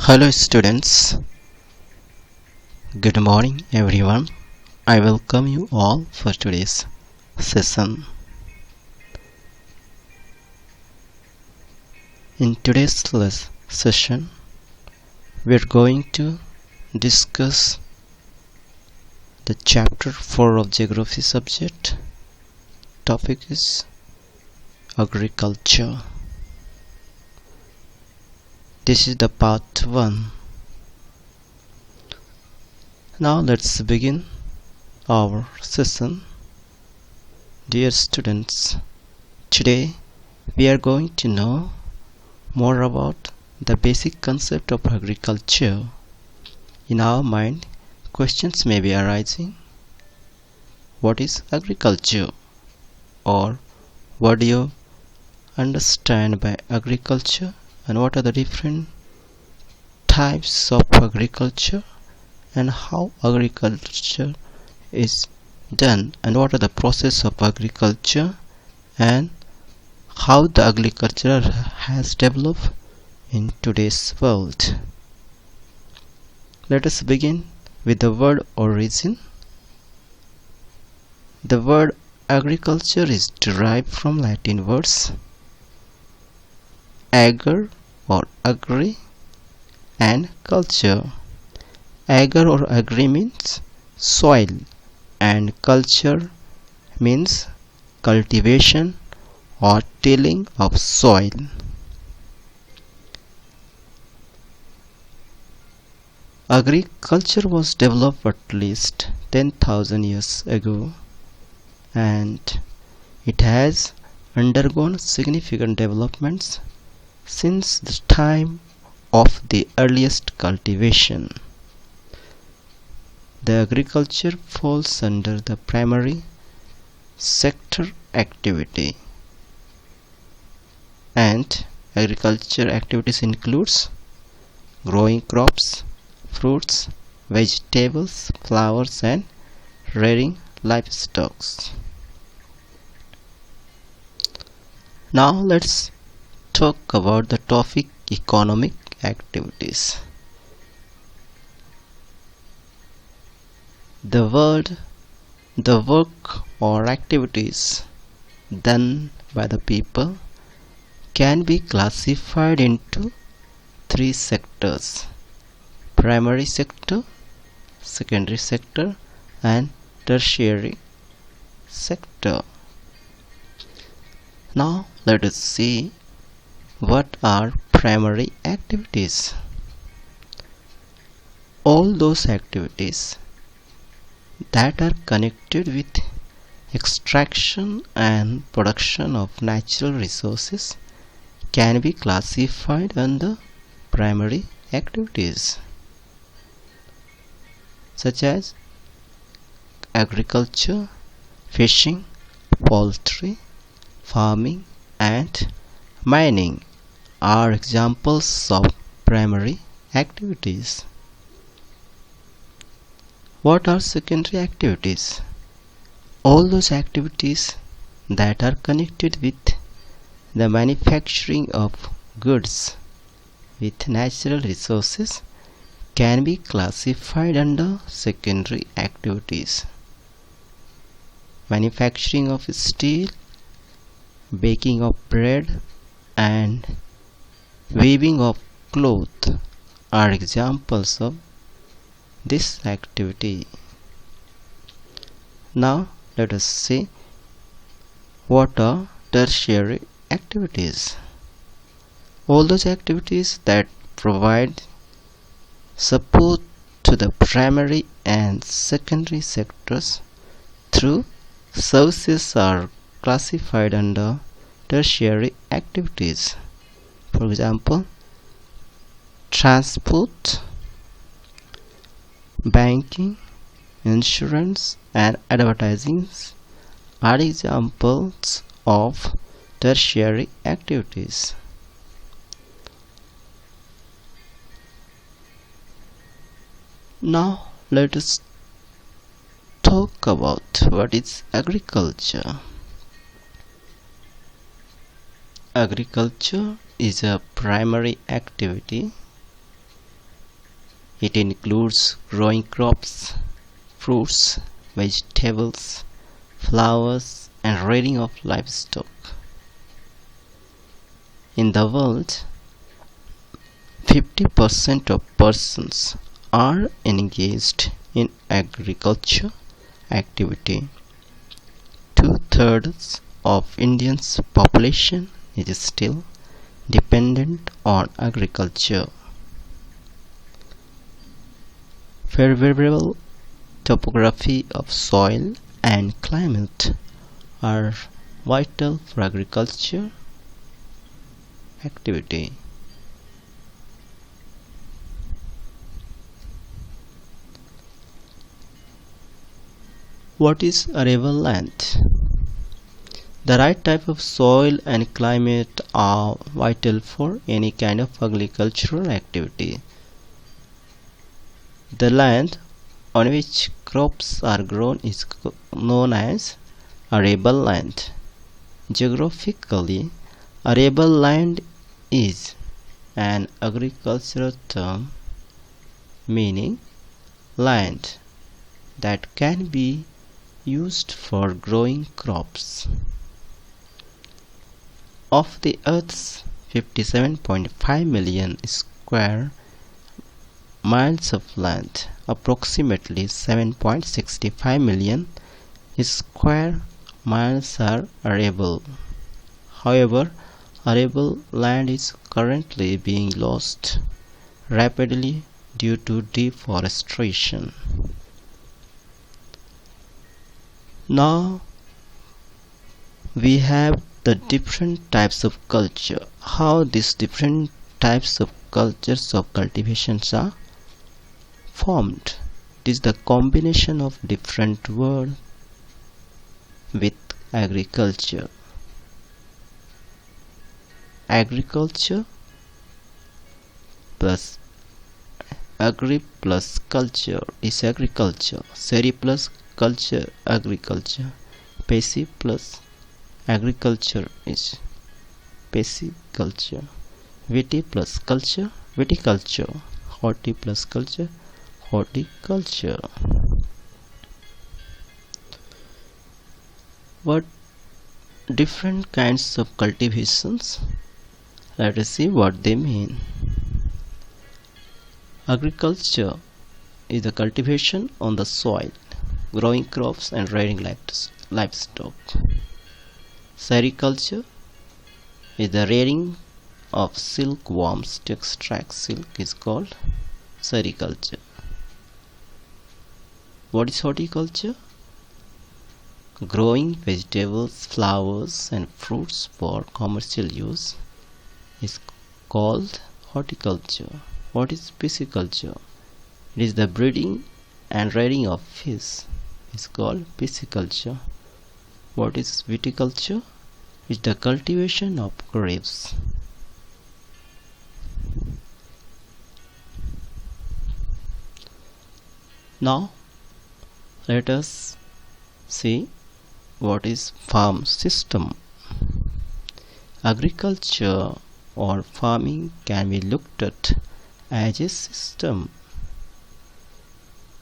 Hello students, good morning everyone. I welcome you all for today's session. In today's session, we are going to discuss the chapter 4 of Geography subject. Topic is agriculture. This is the part 1. Now let's begin our session. Dear students, today we are going to know more about the basic concept of agriculture. In our mind, questions may be arising. What is agriculture? Or what do you understand by agriculture? And what are the different types of agriculture, and how agriculture is done, and what are the process of agriculture, and how the agriculture has developed in today's world. Let us begin with the word origin. The word agriculture is derived from Latin words ager or agri and culture. Ager or agri means soil and culture means cultivation or tilling of soil. Agriculture was developed at least 10,000 years ago, and it has undergone significant developments since the time of the earliest cultivation. The agriculture falls under the primary sector activity, and agriculture activities includes growing crops, fruits, vegetables, flowers, and rearing livestock. Now let's talk about the topic economic activities. The work or activities done by the people can be classified into 3 sectors: primary sector, secondary sector, and tertiary sector. Now let us see what are primary activities. All those activities that are connected with extraction and production of natural resources can be classified under primary activities, such as agriculture, fishing, poultry, farming, and mining are examples of primary activities. What are secondary activities? All those activities that are connected with the manufacturing of goods with natural resources can be classified under secondary activities. Manufacturing of steel, baking of bread, and weaving of cloth are examples of this activity. Now let us see what are tertiary activities. All those activities that provide support to the primary and secondary sectors through services are classified under tertiary activities. For example, transport, banking, insurance, and advertising are examples of tertiary activities. Now let us talk about what is agriculture. Agriculture is a primary activity It includes growing crops, fruits, vegetables, flowers, and rearing of livestock. In the world, 50% of persons are engaged in agriculture activity. Two-thirds of Indians' population is still dependent on agriculture. Favorable topography of soil and climate are vital for agriculture activity. What is arable land? The right type of soil and climate are vital for any kind of agricultural activity. The land on which crops are grown is known as arable land. Geographically, arable land is an agricultural term meaning land that can be used for growing crops. Of the Earth's 57.5 million square miles of land, approximately 7.65 million square miles are arable. However, arable land is currently being lost rapidly due to deforestation. Now we have the different types of culture. How these different types of cultures of cultivations are formed. It is the combination of different words with agriculture. Agriculture plus agri plus culture is agriculture. Seri plus culture, agriculture. Passive plus agriculture is pisciculture. Viti plus culture, viticulture. Horti plus culture, horticulture. What different kinds of cultivations? Let us see what they mean. Agriculture is the cultivation on the soil, growing crops and rearing livestock. Sericulture is the rearing of silkworms to extract silk is called sericulture. What is horticulture? Growing vegetables, flowers and fruits for commercial use is called horticulture. What is pisciculture? It is the breeding and rearing of fish is called pisciculture. What is viticulture? It is the cultivation of grapes. Now let us see what is farm system. Agriculture or farming can be looked at as a system.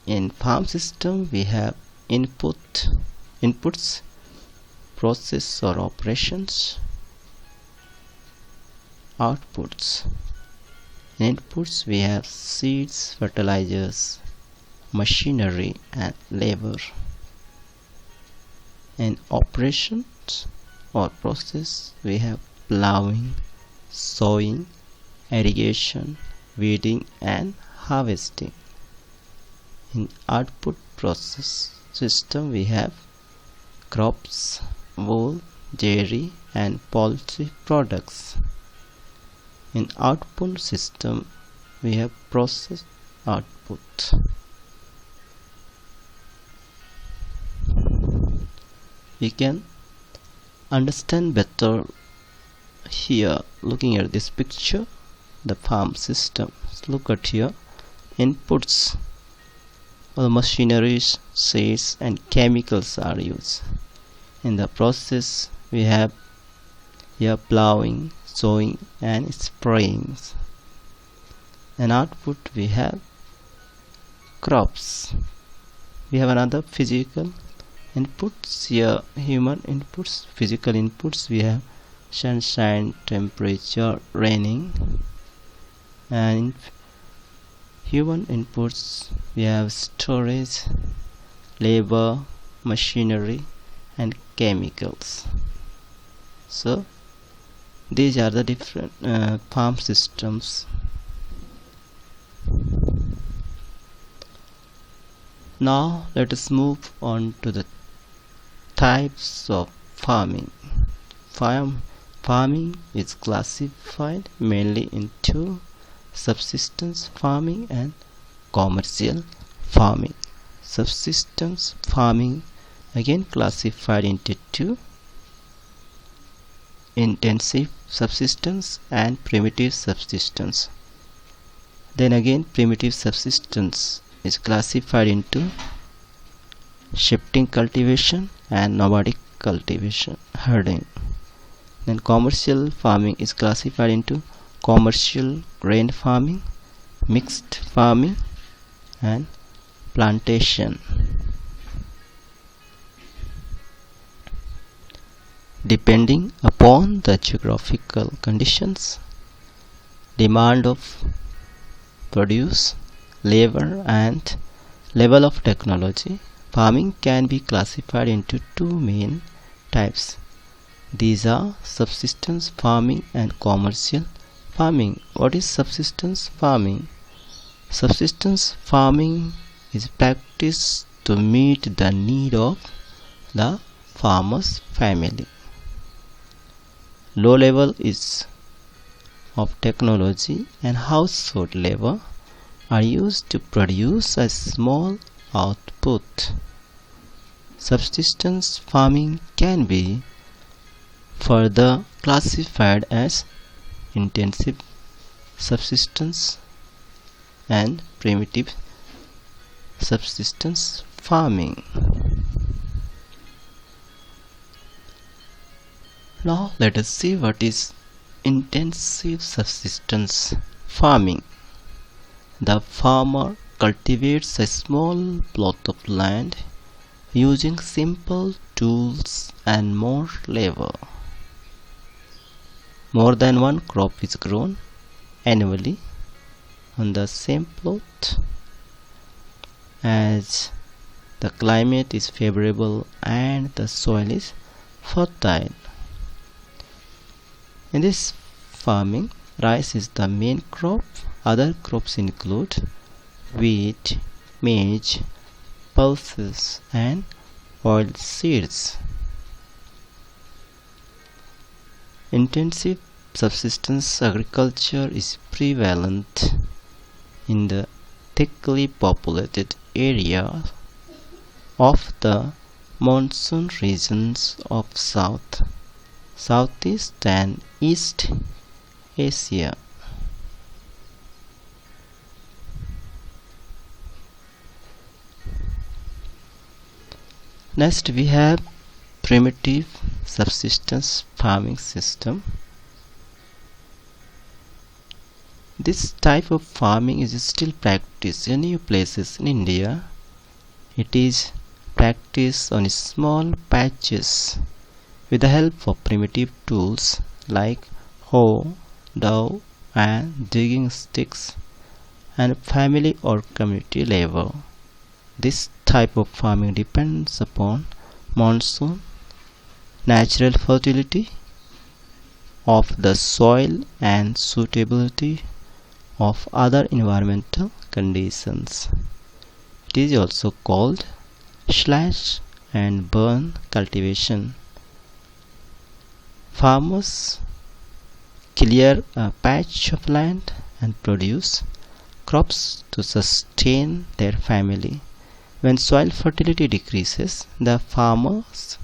In farm system we have inputs, process or operations, outputs. In inputs we have seeds, fertilizers, machinery and labor. In operations or process we have plowing, sowing, irrigation, weeding and harvesting. In output process system we have crops, wool, dairy and poultry products. In output system we have process output. We can understand better here looking at this picture, the farm system. Look at here, inputs, all machineries, seeds and chemicals are used. In the process we have here plowing, sowing and spraying. In output we have crops. We have another physical inputs here, human inputs. Physical inputs, we have sunshine, temperature, raining. And human inputs, we have storage, labor, machinery, and chemicals. So these are the different farm systems. Now let us move on to the types of farming. Farming is classified mainly into subsistence farming and commercial farming. Subsistence farming again classified into two: intensive subsistence and primitive subsistence. Then again primitive subsistence is classified into shifting cultivation and nomadic cultivation, herding. Then commercial farming is classified into commercial grain farming, mixed farming, and plantation. Depending upon the geographical conditions, demand of produce, labor, and level of technology, farming can be classified into two main types. These are subsistence farming and commercial farming. What is subsistence farming? Subsistence farming is practiced to meet the need of the farmer's family. Low level is of technology and household labor are used to produce a small output. Subsistence farming can be further classified as intensive subsistence and primitive subsistence farming. Now let us see what is intensive subsistence farming. The farmer cultivates a small plot of land using simple tools and more labor. More than one crop is grown annually on the same plot as the climate is favorable and the soil is fertile. In this farming, rice is the main crop. Other crops include wheat, maize, pulses, and oil seeds. Intensive subsistence agriculture is prevalent in the thickly populated area of the monsoon regions of South, Southeast, and East Asia. Next we have primitive subsistence farming system. This type of farming is still practiced in new places in India. It is practiced on small patches with the help of primitive tools like hoe, dove, and digging sticks, and family or community labor. This type of farming depends upon monsoon, natural fertility of the soil, and suitability of other environmental conditions. It is also called slash and burn cultivation. Farmers clear a patch of land and produce crops to sustain their family. When soil fertility decreases, the farmers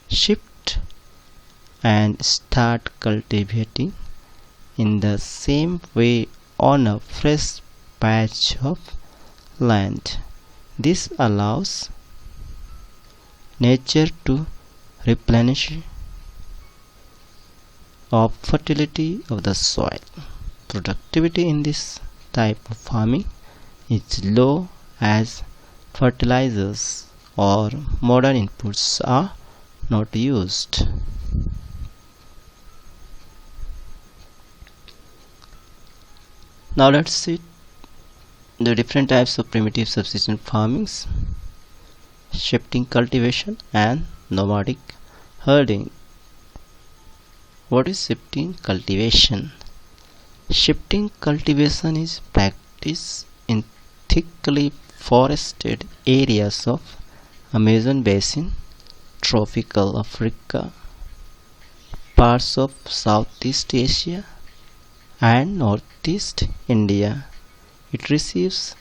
shift and start cultivating in the same way on a fresh patch of land. This allows nature to replenish of fertility of the soil. Productivity in this type of farming is low as fertilizers or modern inputs are not used. Now let's see the different types of primitive subsistence farmings: shifting cultivation and nomadic herding. What is shifting cultivation? Shifting cultivation is practiced in thickly forested areas of Amazon basin, tropical Africa, parts of Southeast Asia, and Northeast India. It receives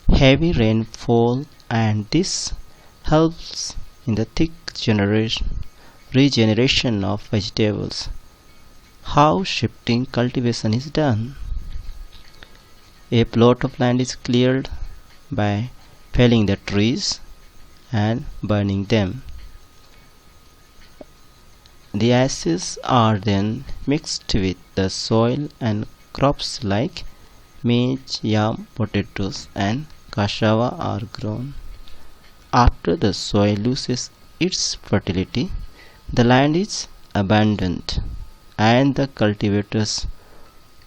heavy rainfall, and this helps in the thick regeneration of vegetables. How shifting cultivation is done? A plot of land is cleared by felling the trees and burning them. The ashes are then mixed with the soil and crops like maize, yam, potatoes and cassava are grown. After the soil loses its fertility, the land is abandoned and the cultivators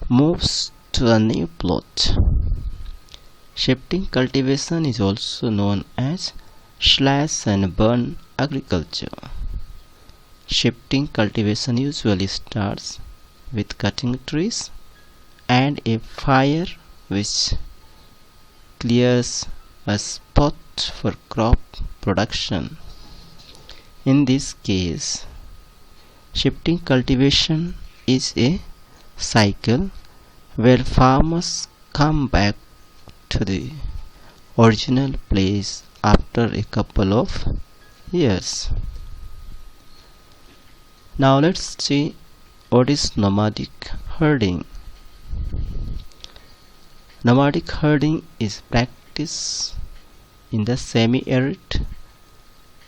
moves to a new plot. Shifting cultivation is also known as slash and burn agriculture. Shifting cultivation usually starts with cutting trees and a fire which clears a spot for crop production. In this case, shifting cultivation is a cycle where farmers come back to the original place after a couple of years. Now let's see what is nomadic herding. Nomadic herding is practiced in the semi-arid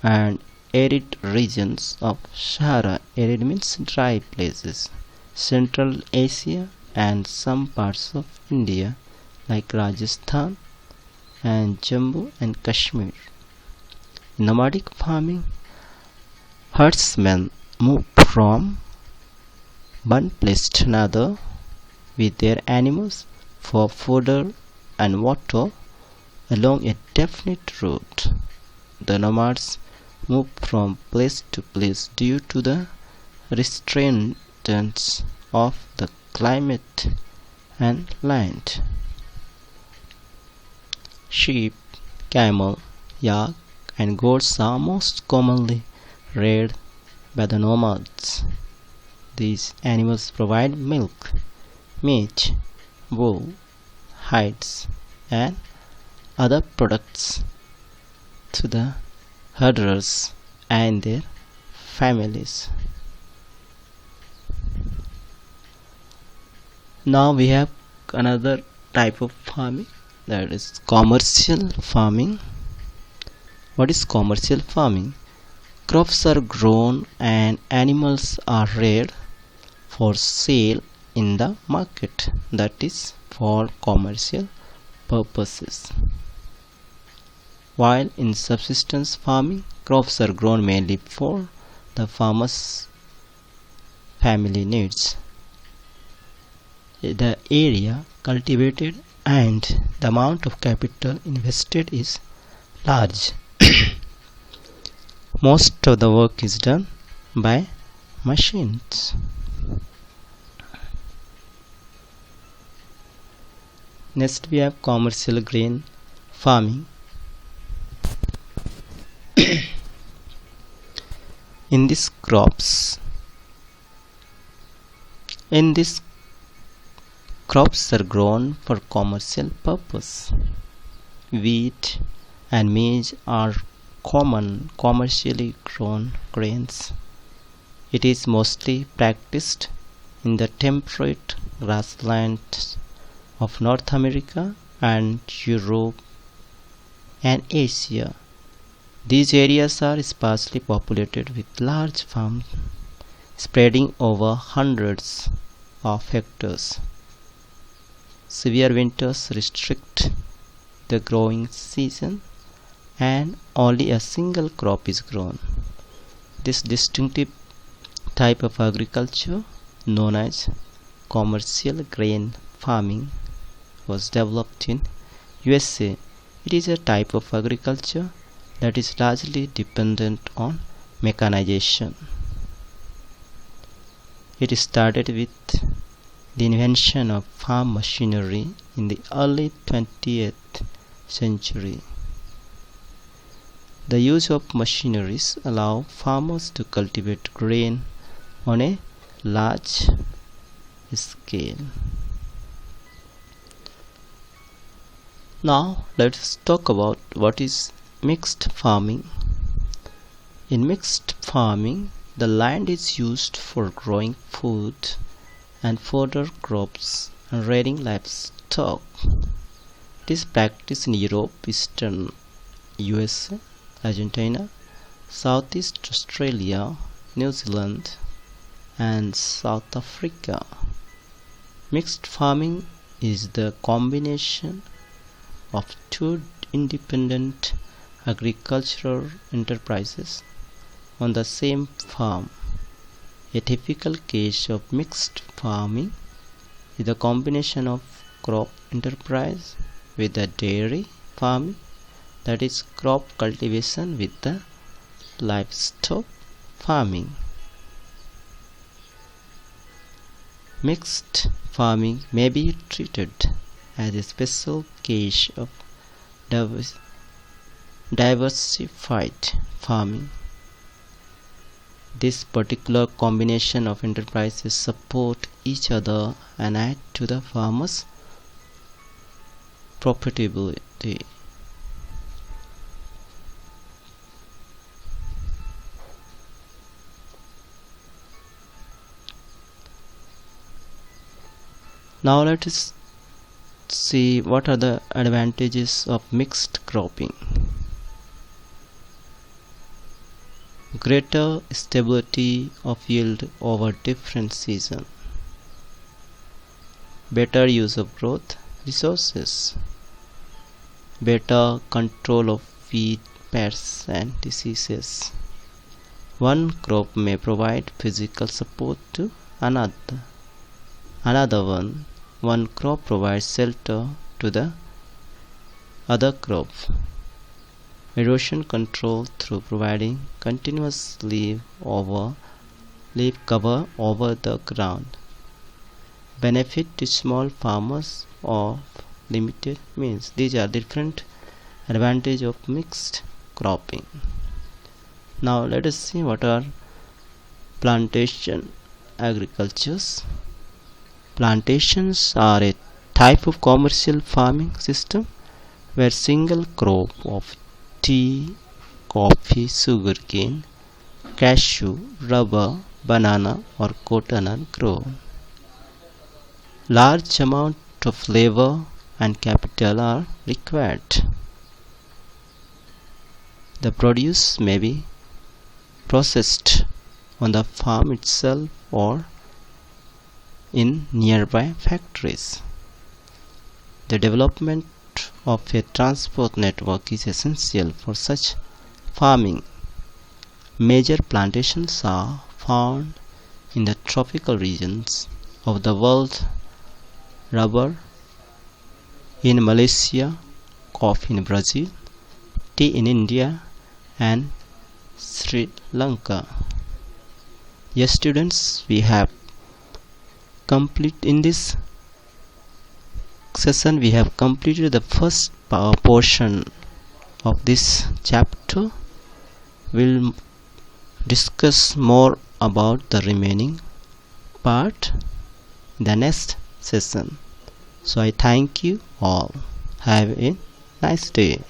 and arid regions of Sahara. Arid means dry places, Central Asia and some parts of India like Rajasthan and Jammu and Kashmir. Nomadic farming, herdsmen move from one place to another with their animals for fodder and water along a definite route. The nomads move from place to place due to the restraints of the climate and land. Sheep, camel, yak and goats are most commonly reared by the nomads. These animals provide milk, meat, wool, hides and other products to the herders and their families. Now we have another type of farming, that is commercial farming. What is commercial farming? Crops are grown and animals are reared for sale in the market, that is for commercial purposes. While in subsistence farming, crops are grown mainly for the farmer's family needs. The area cultivated and the amount of capital invested is large. Most of the work is done by machines. Next we have commercial grain farming. In this crops are grown for commercial purpose. Wheat and maize are common commercially grown grains. It is mostly practiced in the temperate grasslands of North America and Europe and Asia. These areas are sparsely populated with large farms spreading over hundreds of hectares. Severe winters restrict the growing season and only a single crop is grown. This distinctive type of agriculture, known as commercial grain farming, was developed in USA. It is a type of agriculture that is largely dependent on mechanization. It started with the invention of farm machinery in the early 20th century. The use of machineries allow farmers to cultivate grain on a large scale. Now let us talk about what is mixed farming. In mixed farming, the land is used for growing food and fodder crops and rearing livestock. It is practiced in Europe, Eastern USA, Argentina, Southeast Australia, New Zealand, and South Africa. Mixed farming is the combination of two independent agricultural enterprises on the same farm. A typical case of mixed farming is the combination of crop enterprise with the dairy farming, that is crop cultivation, with the livestock farming. Mixed farming may be treated as a special case of diversified farming. This particular combination of enterprises support each other and add to the farmer's profitability. Now let us see what are the advantages of mixed cropping. Greater stability of yield over different seasons. Better use of growth resources. Better control of weed, pests and diseases. One crop may provide physical support to another. One crop provides shelter to the other crop. Erosion control through providing continuous leaf cover over the ground. Benefit to small farmers of limited means. These are different advantages of mixed cropping. Now let us see what are plantation agricultures. Plantations are a type of commercial farming system where single crop of tea, coffee, sugarcane, cashew, rubber, banana or cotton are grown. Large amount of labor and capital are required. The produce may be processed on the farm itself or in nearby factories. The development of a transport network is essential for such farming. Major plantations are found in the tropical regions of the world: rubber in Malaysia, coffee in Brazil, tea in India and Sri Lanka. Yes students, we have in this session we have completed the first portion of this chapter. We'll discuss more about the remaining part in the next session. So I thank you all. Have a nice day.